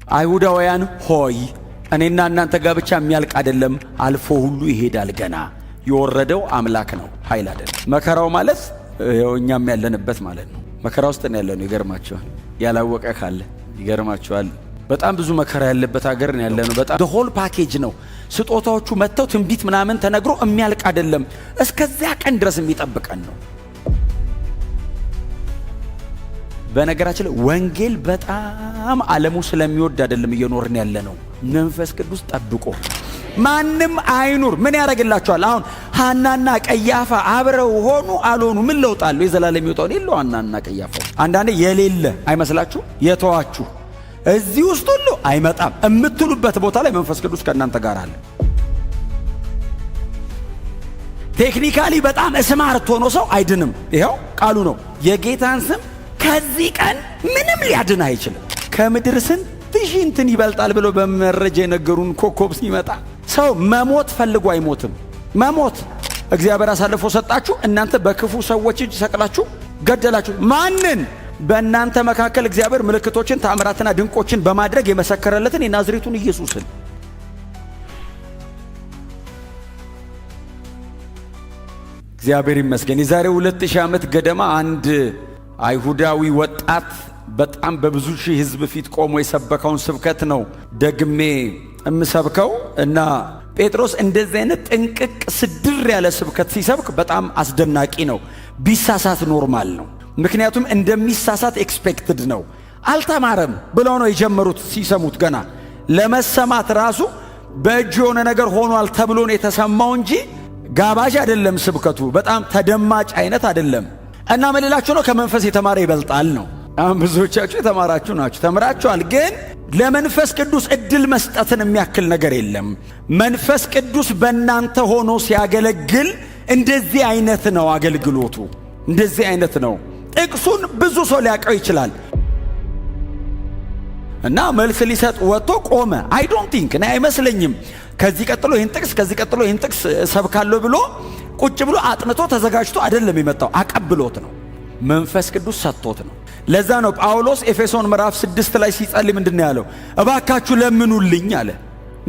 አይሁዳውያን ሆይ እኔና እናንተ ጋር ብቻ የሚያልቅ አይደለም፣ አልፎ ሁሉ ይሄዳል። ገና የወረደው አምላክ ነው፣ ኃይል አይደለም። መከራው ማለት እኛም ያለንበት ማለት ነው። መከራ ውስጥ ነው ያለነው። ይገርማችኋል። ያላወቀ ካለ ይገርማችኋል። በጣም ብዙ መከራ ያለበት ሀገር ነው ያለነው። በጣም the whole package ነው። ስጦታዎቹ መጥተው ትንቢት ምናምን ተነግሮ የሚያልቅ አይደለም። እስከዚያ ቀን ድረስ የሚጠብቀን ነው። በነገራችን ላይ ወንጌል በጣም ዓለሙ ስለሚወድ አይደለም እየኖርን ያለነው። መንፈስ ቅዱስ ጠብቆ ማንም አይኑር ምን ያደርግላቸዋል? አሁን ሐናና ቀያፋ አብረው ሆኑ አልሆኑ ምን ለውጥ አለው? የዘላለም ይወጣው የለው ሐናና ቀያፋ አንዳንዴ የሌለ አይመስላችሁ? የተዋችሁ እዚህ ውስጥ ሁሉ አይመጣም እምትሉበት ቦታ ላይ መንፈስ ቅዱስ ከእናንተ ጋር አለ። ቴክኒካሊ በጣም ስማርት ሆኖ ሰው አይድንም። ይኸው ቃሉ ነው። የጌታን ስም ከዚህ ቀን ምንም ሊያድን አይችልም። ከምድር ስንት ሺህ እንትን ይበልጣል ብሎ በመረጃ የነገሩን ኮከብ ሲመጣ ሰው መሞት ፈልጎ አይሞትም። መሞት እግዚአብሔር አሳልፎ ሰጣችሁ። እናንተ በክፉ ሰዎች እጅ ሰቅላችሁ ገደላችሁ። ማንን? በእናንተ መካከል እግዚአብሔር ምልክቶችን ተአምራትና ድንቆችን በማድረግ የመሰከረለትን የናዝሬቱን ኢየሱስን። እግዚአብሔር ይመስገን። የዛሬ 2000 ዓመት ገደማ አንድ አይሁዳዊ ወጣት በጣም በብዙ ሺህ ሕዝብ ፊት ቆሞ የሰበከውን ስብከት ነው ደግሜ የምሰብከው እና ጴጥሮስ እንደዚህ አይነት ጥንቅቅ ስድር ያለ ስብከት ሲሰብክ በጣም አስደናቂ ነው። ቢሳሳት ኖርማል ነው። ምክንያቱም እንደሚሳሳት ኤክስፔክትድ ነው። አልተማረም ብለው ነው የጀመሩት። ሲሰሙት ገና ለመሰማት ራሱ በእጅ የሆነ ነገር ሆኗል ተብሎ ነው የተሰማው እንጂ ጋባዥ አይደለም። ስብከቱ በጣም ተደማጭ አይነት አይደለም። እና መልላችሁ ነው ከመንፈስ የተማረ ይበልጣል ነው። አሁን ብዙዎቻችሁ የተማራችሁ ናችሁ፣ ተምራችኋል። ግን ለመንፈስ ቅዱስ እድል መስጠትን የሚያክል ነገር የለም። መንፈስ ቅዱስ በእናንተ ሆኖ ሲያገለግል እንደዚህ አይነት ነው አገልግሎቱ፣ እንደዚህ አይነት ነው። ጥቅሱን ብዙ ሰው ሊያውቀው ይችላል እና መልስ ሊሰጥ ወጥቶ ቆመ። አይ ዶንት ቲንክ እኔ አይመስለኝም ከዚህ ቀጥሎ ይህን ጥቅስ ከዚህ ቀጥሎ ይህን ጥቅስ ሰብካለሁ ብሎ ቁጭ ብሎ አጥንቶ ተዘጋጅቶ አይደለም የመጣው፣ አቀብሎት ነው። መንፈስ ቅዱስ ሰጥቶት ነው። ለዛ ነው ጳውሎስ ኤፌሶን ምዕራፍ 6 ላይ ሲጸልይ ምንድነው ያለው? እባካችሁ ለምኑልኝ አለ።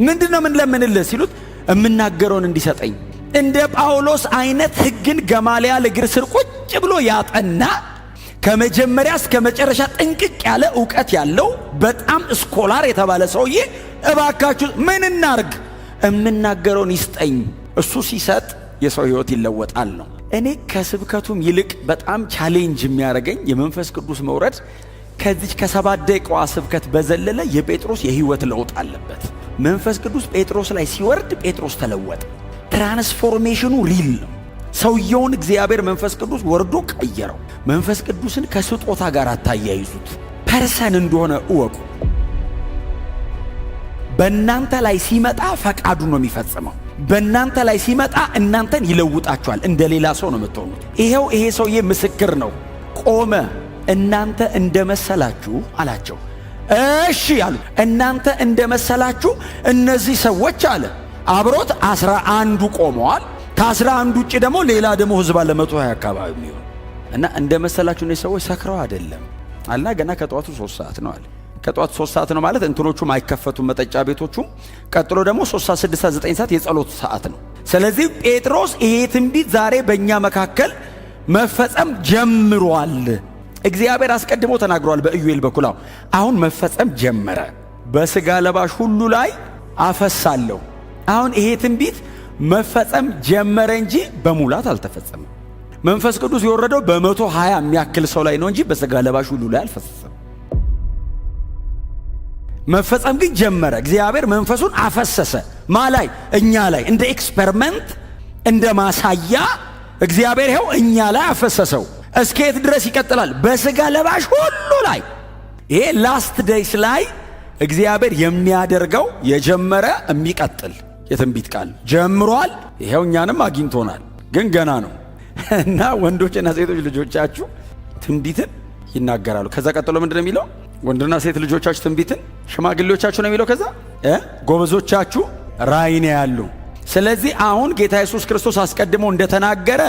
ምንድነው ምን ለምንልህ ሲሉት እምናገረውን እንዲሰጠኝ። እንደ ጳውሎስ አይነት ሕግን ገማልያል እግር ስር ቁጭ ብሎ ያጠና ከመጀመሪያ እስከ መጨረሻ ጥንቅቅ ያለ ዕውቀት ያለው በጣም ስኮላር የተባለ ሰውዬ እባካችሁ ምን እናርግ? እምናገረውን ይስጠኝ። እሱ ሲሰጥ የሰው ሕይወት ይለወጣል ነው። እኔ ከስብከቱም ይልቅ በጣም ቻሌንጅ የሚያደርገኝ የመንፈስ ቅዱስ መውረድ ከዚህ ከ7 ደቂቃዋ ስብከት በዘለለ የጴጥሮስ የሕይወት ለውጥ አለበት። መንፈስ ቅዱስ ጴጥሮስ ላይ ሲወርድ ጴጥሮስ ተለወጠ። ትራንስፎርሜሽኑ ሪል ነው። ሰውየውን እግዚአብሔር መንፈስ ቅዱስ ወርዶ ቀየረው። መንፈስ ቅዱስን ከስጦታ ጋር አታያይዙት፣ ፐርሰን እንደሆነ እወቁ። በእናንተ ላይ ሲመጣ ፈቃዱ ነው የሚፈጽመው። በእናንተ ላይ ሲመጣ እናንተን ይለውጣችኋል። እንደ ሌላ ሰው ነው የምትሆኑት። ይሄው ይሄ ሰውዬ ምስክር ነው። ቆመ። እናንተ እንደመሰላችሁ አላቸው። እሺ አሉ። እናንተ እንደመሰላችሁ እነዚህ ሰዎች አለ አብሮት 11ዱ ቆመዋል። ከ11 ውጭ ደግሞ ሌላ ደግሞ ህዝብ አለ 120 አካባቢ የሚሆን እና እንደመሰላችሁ እነዚህ ሰዎች ሰክረው አይደለም አለና ገና ከጠዋቱ 3 ሰዓት ነው አለ። ከጠዋቱ 3 ሰዓት ነው ማለት እንትኖቹም አይከፈቱም መጠጫ ቤቶቹም። ቀጥሎ ደግሞ 3 ሰዓት 6 ሰዓት 9 ሰዓት የጸሎት ሰዓት ነው። ስለዚህ ጴጥሮስ ይሄ ትንቢት ዛሬ በእኛ መካከል መፈጸም ጀምሯል። እግዚአብሔር አስቀድሞ ተናግሯል በኢዩኤል በኩል። አሁን መፈጸም ጀመረ። በሥጋ ለባሽ ሁሉ ላይ አፈሳለሁ። አሁን ይሄ ትንቢት መፈጸም ጀመረ እንጂ በሙላት አልተፈጸመም። መንፈስ ቅዱስ የወረደው በ120 የሚያክል ሰው ላይ ነው እንጂ በሥጋ ለባሽ ሁሉ ላይ አልፈሰሰም። መፈጸም ግን ጀመረ። እግዚአብሔር መንፈሱን አፈሰሰ። ማ ላይ? እኛ ላይ። እንደ ኤክስፐሪመንት እንደ ማሳያ እግዚአብሔር ይኸው እኛ ላይ አፈሰሰው። እስከየት ድረስ ይቀጥላል? በሥጋ ለባሽ ሁሉ ላይ። ይሄ ላስት ዴይስ ላይ እግዚአብሔር የሚያደርገው የጀመረ የሚቀጥል የትንቢት ቃል ጀምሯል። ይሄው እኛንም አግኝቶናል፣ ግን ገና ነው እና ወንዶችና ሴቶች ልጆቻችሁ ትንቢትን ይናገራሉ። ከዛ ቀጥሎ ምንድን ነው የሚለው? ወንድና ሴት ልጆቻችሁ ትንቢትን፣ ሽማግሌዎቻችሁ ነው የሚለው። ከዛ ጎበዞቻችሁ ራእይን ያያሉ። ስለዚህ አሁን ጌታ ኢየሱስ ክርስቶስ አስቀድሞ እንደተናገረ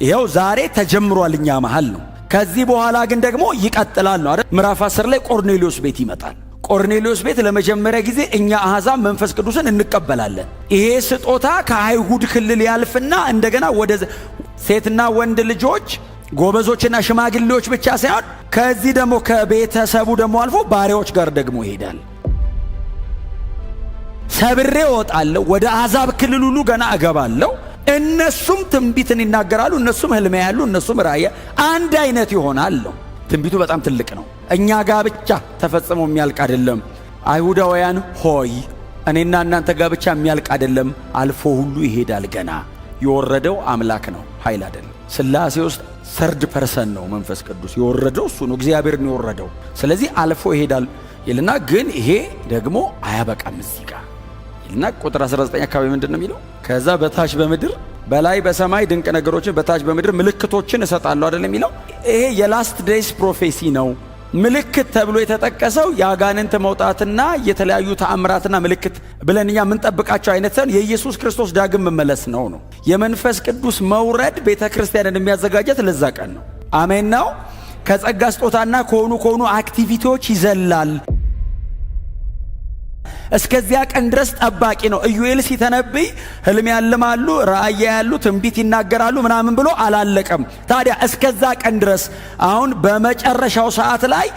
ይሄው ዛሬ ተጀምሯል፣ እኛ መሃል ነው። ከዚህ በኋላ ግን ደግሞ ይቀጥላል ነው አይደል? ምዕራፍ 10 ላይ ቆርኔሌዎስ ቤት ይመጣል። ቆርኔሌዎስ ቤት ለመጀመሪያ ጊዜ እኛ አሕዛብ መንፈስ ቅዱስን እንቀበላለን። ይሄ ስጦታ ከአይሁድ ክልል ያልፍና እንደገና ወደ ሴትና ወንድ ልጆች ጎበዞችና ሽማግሌዎች ብቻ ሳይሆን ከዚህ ደግሞ ከቤተሰቡ ደግሞ አልፎ ባሪያዎች ጋር ደግሞ ይሄዳል። ሰብሬ እወጣለሁ፣ ወደ አሕዛብ ክልል ሁሉ ገና እገባለሁ። እነሱም ትንቢትን ይናገራሉ፣ እነሱም ሕልም ያያሉ፣ እነሱም ራእይ አንድ አይነት ይሆናል። ትንቢቱ በጣም ትልቅ ነው። እኛ ጋር ብቻ ተፈጽሞ የሚያልቅ አይደለም። አይሁዳውያን ሆይ እኔና እናንተ ጋር ብቻ የሚያልቅ አይደለም፣ አልፎ ሁሉ ይሄዳል። ገና የወረደው አምላክ ነው፣ ኃይል አይደለም። ሥላሴ ውስጥ ሰርድ ፐርሰን ነው መንፈስ ቅዱስ። የወረደው እሱ ነው፣ እግዚአብሔር ነው የወረደው። ስለዚህ አልፎ ይሄዳል ይልና ግን ይሄ ደግሞ አያበቃም እዚህ ጋር ይልና ቁጥር 19 አካባቢ ምንድን ነው የሚለው? ከዛ በታች በምድር በላይ በሰማይ ድንቅ ነገሮችን በታች በምድር ምልክቶችን እሰጣለሁ አይደል የሚለው? ይሄ የላስት ዴይስ ፕሮፌሲ ነው። ምልክት ተብሎ የተጠቀሰው የአጋንንት መውጣትና የተለያዩ ተአምራትና ምልክት ብለን እኛ የምንጠብቃቸው አይነት ሳይሆን የኢየሱስ ክርስቶስ ዳግም መመለስ ነው። የመንፈስ ቅዱስ መውረድ ቤተ ክርስቲያንን የሚያዘጋጀት ለዛ ቀን ነው። አሜን ነው። ከጸጋ ስጦታና ከሆኑ አክቲቪቲዎች ይዘላል። እስከዚያ ቀን ድረስ ጠባቂ ነው። ኢዩኤል ሲተነብይ ሕልም ያልማሉ፣ ራእይ ያያሉ፣ ትንቢት ይናገራሉ ምናምን ብሎ አላለቀም። ታዲያ እስከዛ ቀን ድረስ አሁን በመጨረሻው ሰዓት ላይ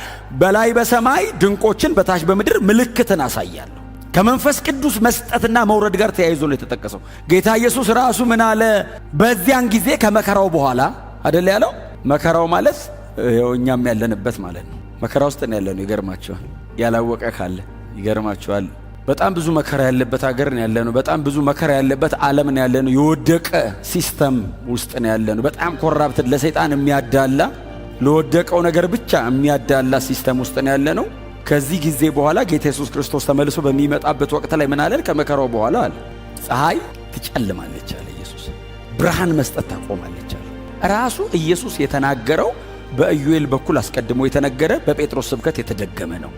በላይ በሰማይ ድንቆችን በታች በምድር ምልክትን አሳያለሁ። ከመንፈስ ቅዱስ መስጠትና መውረድ ጋር ተያይዞ ነው የተጠቀሰው። ጌታ ኢየሱስ ራሱ ምን አለ? በዚያን ጊዜ ከመከራው በኋላ አይደል ያለው? መከራው ማለት ይኸው እኛም ያለንበት ማለት ነው። መከራ ውስጥ ነው ያለነው። ይገርማችኋል። ያላወቀ ካለ ይገርማችኋል። በጣም ብዙ መከራ ያለበት ሀገር ነው ያለነው። በጣም ብዙ መከራ ያለበት ዓለም ነው ያለነው። የወደቀ ሲስተም ውስጥ ነው ያለነው። በጣም ኮራፕት፣ ለሰይጣን የሚያዳላ ለወደቀው ነገር ብቻ የሚያዳላ ሲስተም ውስጥ ነው ያለነው። ከዚህ ጊዜ በኋላ ጌታ ኢየሱስ ክርስቶስ ተመልሶ በሚመጣበት ወቅት ላይ ምን አለን? ከመከራው በኋላ አለ ፀሐይ ትጨልማለች አለ ኢየሱስ፣ ብርሃን መስጠት ታቆማለች አለ። ራሱ ኢየሱስ የተናገረው በኢዩኤል በኩል አስቀድሞ የተነገረ በጴጥሮስ ስብከት የተደገመ ነው።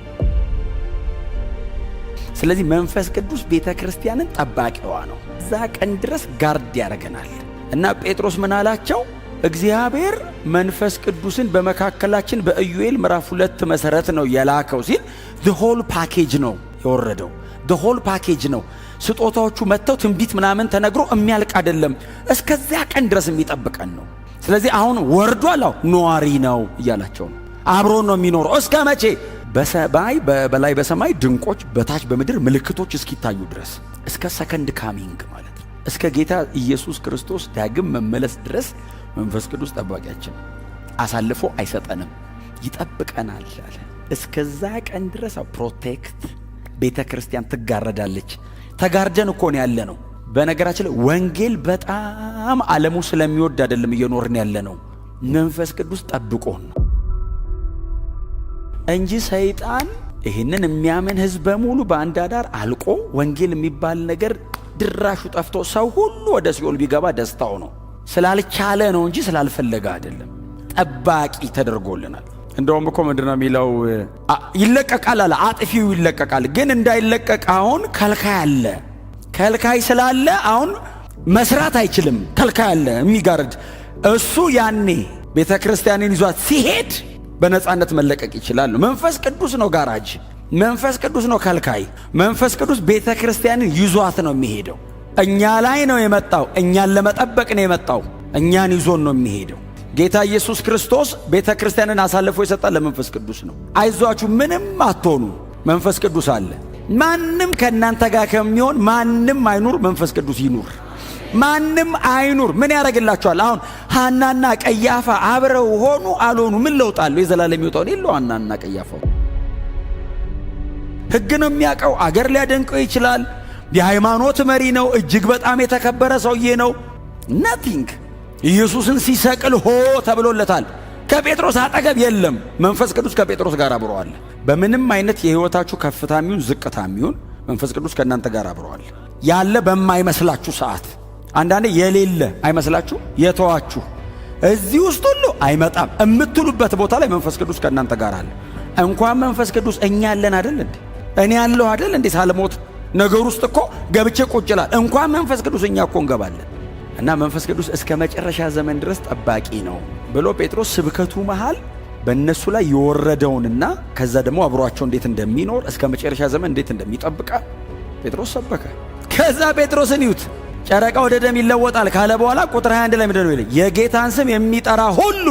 ስለዚህ መንፈስ ቅዱስ ቤተ ክርስቲያንን ጠባቂዋ ነው። እዛ ቀን ድረስ ጋርድ ያደርገናል። እና ጴጥሮስ ምን አላቸው? እግዚአብሔር መንፈስ ቅዱስን በመካከላችን በኢዩኤል ምዕራፍ 2 መሰረት ነው የላከው ሲል the whole package ነው የወረደው። the whole package ነው። ስጦታዎቹ መጥተው ትንቢት ምናምን ተነግሮ የሚያልቅ አይደለም። እስከዚያ ቀን ድረስ የሚጠብቀን ነው። ስለዚህ አሁን ወርዷል፣ ነዋሪ ነው እያላቸው ነው። አብሮ ነው የሚኖረው። እስከ መቼ? በሰማይ በላይ በሰማይ ድንቆች በታች በምድር ምልክቶች እስኪታዩ ድረስ፣ እስከ ሰከንድ ካሚንግ ማለት ነው። እስከ ጌታ ኢየሱስ ክርስቶስ ዳግም መመለስ ድረስ መንፈስ ቅዱስ ጠባቂያችን፣ አሳልፎ አይሰጠንም፣ ይጠብቀናል አለ። እስከዛ ቀን ድረስ ፕሮቴክት ቤተ ክርስቲያን ትጋረዳለች። ተጋርደን እኮ ነው ያለ ነው። በነገራችን ላይ ወንጌል በጣም ዓለሙ ስለሚወድ አይደለም እየኖርን ያለ ነው። መንፈስ ቅዱስ ጠብቆን ነው እንጂ ሰይጣን ይህንን የሚያምን ሕዝብ በሙሉ በአንድ አዳር አልቆ ወንጌል የሚባል ነገር ድራሹ ጠፍቶ ሰው ሁሉ ወደ ሲኦል ቢገባ ደስታው ነው። ስላልቻለ ነው እንጂ ስላልፈለገ አይደለም። ጠባቂ ተደርጎልናል። እንደውም እኮ ምንድነው የሚለው? ይለቀቃል አለ፣ አጥፊው ይለቀቃል። ግን እንዳይለቀቅ አሁን ከልካይ አለ። ከልካይ ስላለ አሁን መስራት አይችልም። ከልካይ አለ የሚጋርድ። እሱ ያኔ ቤተ ክርስቲያንን ይዟት ሲሄድ በነፃነት መለቀቅ ይችላል። መንፈስ ቅዱስ ነው ጋራጅ፣ መንፈስ ቅዱስ ነው ከልካይ። መንፈስ ቅዱስ ቤተ ክርስቲያንን ይዟት ነው የሚሄደው። እኛ ላይ ነው የመጣው። እኛን ለመጠበቅ ነው የመጣው። እኛን ይዞን ነው የሚሄደው። ጌታ ኢየሱስ ክርስቶስ ቤተ ክርስቲያንን አሳልፎ የሰጣል ለመንፈስ ቅዱስ ነው። አይዟችሁ ምንም አትሆኑ፣ መንፈስ ቅዱስ አለ። ማንም ከእናንተ ጋር ከሚሆን ማንም አይኑር፣ መንፈስ ቅዱስ ይኑር። ማንም አይኑር። ምን ያደርግላችኋል? አሁን ሐናና ቀያፋ አብረው ሆኑ አልሆኑ ምን ለውጥ አለው? የዘላለም ይወጣው የለው። ሐናና ቀያፋው ሕግ ነው የሚያውቀው። አገር ሊያደንቀው ይችላል። የሃይማኖት መሪ ነው። እጅግ በጣም የተከበረ ሰውዬ ነው። ነቲንግ። ኢየሱስን ሲሰቅል ሆ ተብሎለታል። ከጴጥሮስ አጠገብ የለም። መንፈስ ቅዱስ ከጴጥሮስ ጋር አብረዋል። በምንም አይነት የሕይወታችሁ ከፍታም ይሁን ዝቅታም ይሁን መንፈስ ቅዱስ ከእናንተ ጋር አብረዋል። ያለ በማይመስላችሁ ሰዓት፣ አንዳንዴ የሌለ አይመስላችሁ የተዋችሁ እዚህ ውስጥ ሁሉ አይመጣም እምትሉበት ቦታ ላይ መንፈስ ቅዱስ ከእናንተ ጋር አለ። እንኳን መንፈስ ቅዱስ እኛ ያለን አይደል እንዴ? እኔ ያለሁ አይደል እንዴ? ሳልሞት ነገር ውስጥ እኮ ገብቼ ቁጭ እላለሁ። እንኳን መንፈስ ቅዱስ እኛ እኮ እንገባለን። እና መንፈስ ቅዱስ እስከ መጨረሻ ዘመን ድረስ ጠባቂ ነው ብሎ ጴጥሮስ ስብከቱ መሃል በእነሱ ላይ የወረደውንና ከዛ ደግሞ አብሯቸው እንዴት እንደሚኖር እስከ መጨረሻ ዘመን እንዴት እንደሚጠብቃ ጴጥሮስ ሰበከ። ከዛ ጴጥሮስን ይዩት፣ ጨረቃ ወደ ደም ይለወጣል ካለ በኋላ ቁጥር 21 ላይ ምንድን ነው ይለኝ? የጌታን ስም የሚጠራ ሁሉ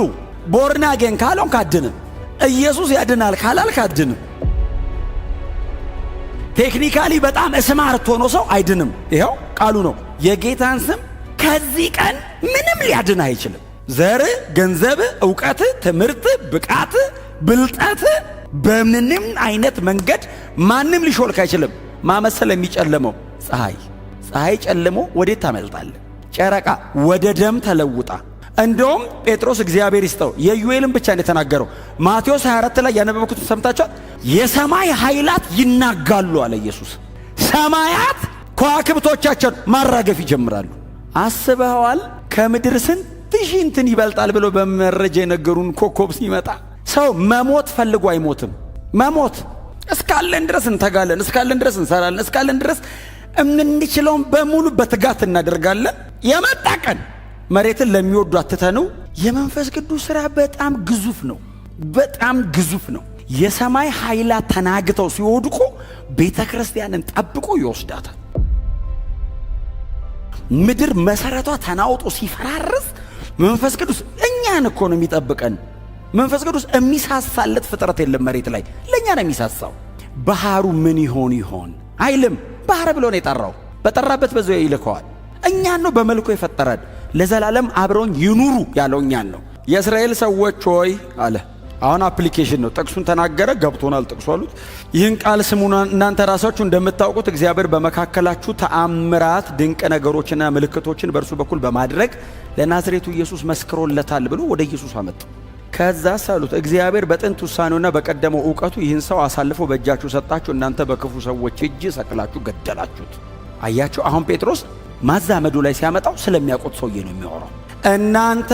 ቦርን አጌን ካለውን ካድንም፣ ኢየሱስ ያድናል ካላል ካድንም። ቴክኒካሊ በጣም ስማርት ሆኖ ሰው አይድንም። ይኸው ቃሉ ነው። የጌታን ስም ከዚህ ቀን ምንም ሊያድን አይችልም። ዘር፣ ገንዘብ፣ ዕውቀት፣ ትምህርት፣ ብቃት፣ ብልጠት በምንም አይነት መንገድ ማንም ሊሾልክ አይችልም። ማመሰል የሚጨለመው ፀሐይ ጨልሞ ወዴት ታመልጣለህ? ጨረቃ ወደ ደም ተለውጣ። እንደውም ጴጥሮስ እግዚአብሔር ይስጠው የዩኤልን ብቻ ነው የተናገረው። ማቴዎስ 24 ላይ ያነበብኩትን ሰምታችኋል። የሰማይ ኃይላት ይናጋሉ አለ ኢየሱስ። ሰማያት ከዋክብቶቻቸውን ማራገፍ ይጀምራሉ። አስበዋል? ከምድር ስንት ሺህ እንትን ይበልጣል ብሎ በመረጃ የነገሩን ኮከብ ሲመጣ ሰው መሞት ፈልጎ አይሞትም። መሞት እስካለን ድረስ እንተጋለን፣ እስካለን ድረስ እንሰራለን፣ እስካለን ድረስ የምንችለውን በሙሉ በትጋት እናደርጋለን። የመጣ ቀን መሬትን ለሚወዱ አትተነው። የመንፈስ ቅዱስ ሥራ በጣም ግዙፍ ነው፣ በጣም ግዙፍ ነው። የሰማይ ኃይላት ተናግተው ሲወድቁ ቤተ ክርስቲያንን ጠብቆ ይወስዳታል። ምድር መሰረቷ ተናውጦ ሲፈራርስ መንፈስ ቅዱስ እኛን እኮ ነው የሚጠብቀን። መንፈስ ቅዱስ የሚሳሳለት ፍጥረት የለም መሬት ላይ፣ ለእኛ ነው የሚሳሳው። ባህሩ ምን ይሆን አይልም። ባህር ብሎ ነው የጠራው፣ በጠራበት በዚያው ይልከዋል። እኛን ነው በመልኩ የፈጠረን። ለዘላለም አብረውን ይኑሩ ያለው እኛን ነው። የእስራኤል ሰዎች ሆይ አለ። አሁን አፕሊኬሽን ነው። ጥቅሱን ተናገረ፣ ገብቶናል ጥቅሱ አሉት። ይህን ቃል ስሙና እናንተ ራሳችሁ እንደምታውቁት እግዚአብሔር በመካከላችሁ ተአምራት ድንቅ ነገሮችና ምልክቶችን በእርሱ በኩል በማድረግ ለናዝሬቱ ኢየሱስ መስክሮለታል ብሎ ወደ ኢየሱስ አመጡ። ከዛ ሳሉት እግዚአብሔር በጥንት ውሳኔውና በቀደመው ዕውቀቱ ይህን ሰው አሳልፎ በእጃችሁ ሰጣችሁ፣ እናንተ በክፉ ሰዎች እጅ ሰቅላችሁ ገደላችሁት። አያችሁ፣ አሁን ጴጥሮስ ማዛመዱ ላይ ሲያመጣው ስለሚያውቁት ሰውዬ ነው የሚያወራው። እናንተ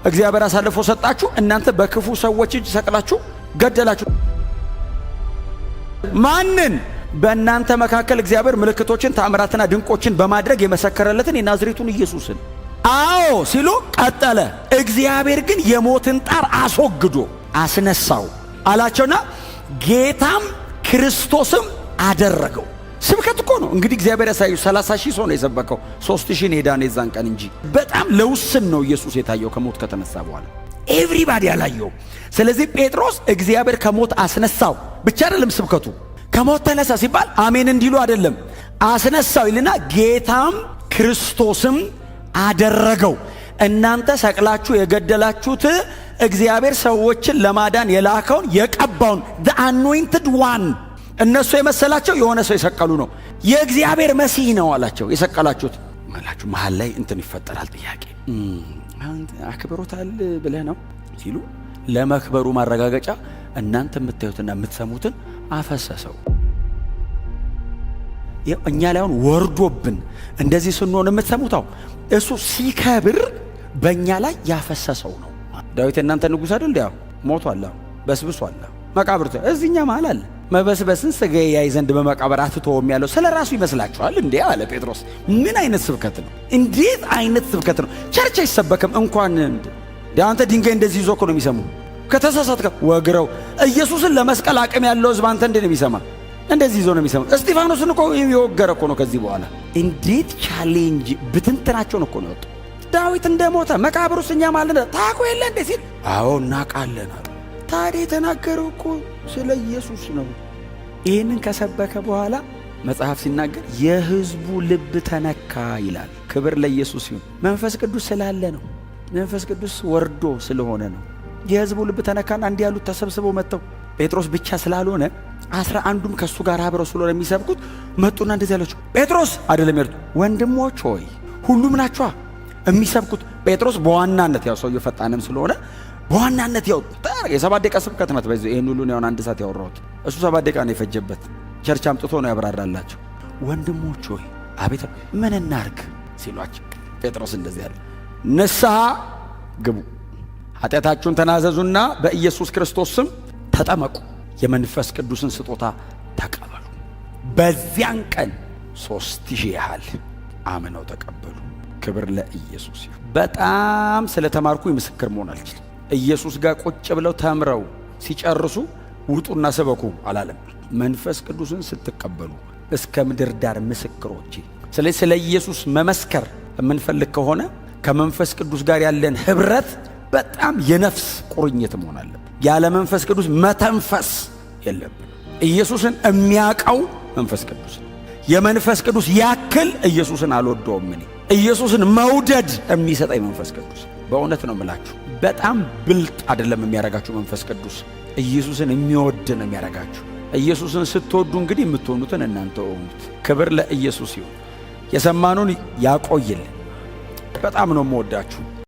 እግዚአብሔር አሳልፎ ሰጣችሁ፣ እናንተ በክፉ ሰዎች እጅ ሰቅላችሁ ገደላችሁ። ማንን? በእናንተ መካከል እግዚአብሔር ምልክቶችን ተአምራትና ድንቆችን በማድረግ የመሰከረለትን የናዝሬቱን ኢየሱስን። አዎ ሲሉ ቀጠለ። እግዚአብሔር ግን የሞትን ጣር አስወግዶ አስነሳው አላቸውና ጌታም ክርስቶስም አደረገው። ስብከት እኮ ነው እንግዲህ እግዚአብሔር ያሳዩ። 30 ሺህ ሰው ነው የሰበከው፣ 3 ሺህ ሄዳን የዛን ቀን እንጂ በጣም ለውስን ነው ኢየሱስ የታየው ከሞት ከተነሳ በኋላ ኤቭሪባዲ ያላየው። ስለዚህ ጴጥሮስ እግዚአብሔር ከሞት አስነሳው ብቻ አይደለም ስብከቱ። ከሞት ተነሳ ሲባል አሜን እንዲሉ አይደለም፣ አስነሳው ይልና ጌታም ክርስቶስም አደረገው። እናንተ ሰቅላችሁ የገደላችሁት እግዚአብሔር ሰዎችን ለማዳን የላከውን የቀባውን the anointed one እነሱ የመሰላቸው የሆነ ሰው የሰቀሉ ነው። የእግዚአብሔር መሲህ ነው አላቸው የሰቀላችሁት ማላችሁ። መሃል ላይ እንትን ይፈጠራል ጥያቄ፣ አክብሮታል ብለህ ነው ሲሉ ለመክበሩ ማረጋገጫ እናንተ የምታዩትና የምትሰሙትን አፈሰሰው። እኛ ላይ አሁን ወርዶብን እንደዚህ ስንሆን የምትሰሙታው እሱ ሲከብር በእኛ ላይ ያፈሰሰው ነው። ዳዊት እናንተ ንጉሥ አይደል? ያው ሞቷል፣ በስብሷል፣ መቃብር እዚህኛ መሃል አለ። መበስበስን ሥጋዬ ያይ ዘንድ በመቃብር አትተውም ያለው ስለ ራሱ ይመስላችኋል እንዴ? አለ ጴጥሮስ። ምን አይነት ስብከት ነው? እንዴት አይነት ስብከት ነው? ቸርች አይሰበክም እንኳን አንተ ድንጋይ እንደዚህ ይዞ እኮ ነው የሚሰሙ። ከተሳሳትከ ወግረው። ኢየሱስን ለመስቀል አቅም ያለው ሕዝብ አንተ እንዴት ነው የሚሰማ? እንደዚህ ይዞ ነው የሚሰማ። እስጢፋኖስን እኮ የወገረ እኮ ነው ከዚህ በኋላ። እንዴት ቻሌንጅ ብትንትናቸውን እኮ ነው የወጣው። ዳዊት እንደሞተ መቃብሩስ እኛ ማለት ታውቁ የለ እንዴ ሲል፣ አዎ እናውቃለን። ታዲያ የተናገረው እኮ ስለ ኢየሱስ ነው። ይህንን ከሰበከ በኋላ መጽሐፍ ሲናገር የሕዝቡ ልብ ተነካ ይላል። ክብር ለኢየሱስ ይሁን። መንፈስ ቅዱስ ስላለ ነው። መንፈስ ቅዱስ ወርዶ ስለሆነ ነው። የሕዝቡ ልብ ተነካና እንዲህ ያሉት ተሰብስበው መጥተው ጴጥሮስ ብቻ ስላልሆነ 11ዱም ከሱ ጋር አብረው ስለሆነ የሚሰብኩት መጡና እንደዚህ ያላቸው፣ ጴጥሮስ አይደለም ያሉት፣ ወንድሞች ሆይ ሁሉም ናቸዋ የሚሰብኩት። ጴጥሮስ በዋናነት ያው ሰውየው ፈጣንም ስለሆነ በዋናነት ያው የ7 ደቂቃ ስብከት ናት። በዚህ ይሄን ሁሉ ነው 1 ሰዓት ያወራሁት። እሱ 7 ደቂቃ ነው የፈጀበት። ቸርች አምጥቶ ነው ያብራራላቸው። ወንድሞች ሆይ አቤት ምን እናርግ ሲሏቸው ጴጥሮስ እንደዚህ ያለ፣ ንስሐ ግቡ፣ ኃጢአታችሁን ተናዘዙና በኢየሱስ ክርስቶስ ስም ተጠመቁ፣ የመንፈስ ቅዱስን ስጦታ ተቀበሉ። በዚያን ቀን 3000 ያህል አምነው ተቀበሉ። ክብር ለኢየሱስ ይሁን። በጣም ስለተማርኩ ምስክር መሆን አልችልም። ኢየሱስ ጋር ቁጭ ብለው ተምረው ሲጨርሱ ውጡና ሰበኩ አላለም። መንፈስ ቅዱስን ስትቀበሉ እስከ ምድር ዳር ምስክሮቼ። ስለዚህ ስለ ኢየሱስ መመስከር የምንፈልግ ከሆነ ከመንፈስ ቅዱስ ጋር ያለን ህብረት በጣም የነፍስ ቁርኝት መሆን አለበት። ያለ መንፈስ ቅዱስ መተንፈስ የለብን። ኢየሱስን የሚያውቀው መንፈስ ቅዱስ ነው። የመንፈስ ቅዱስ ያክል ኢየሱስን አልወደውም እኔ። ኢየሱስን መውደድ የሚሰጠኝ መንፈስ ቅዱስ። በእውነት ነው የምላችሁ፣ በጣም ብልጥ አይደለም የሚያረጋችሁ መንፈስ ቅዱስ፣ ኢየሱስን የሚወድ ነው የሚያረጋችሁ። ኢየሱስን ስትወዱ እንግዲህ የምትሆኑትን እናንተ ሆኑት። ክብር ለኢየሱስ ይሁን። የሰማኑን ያቆይልን። በጣም ነው የምወዳችሁ።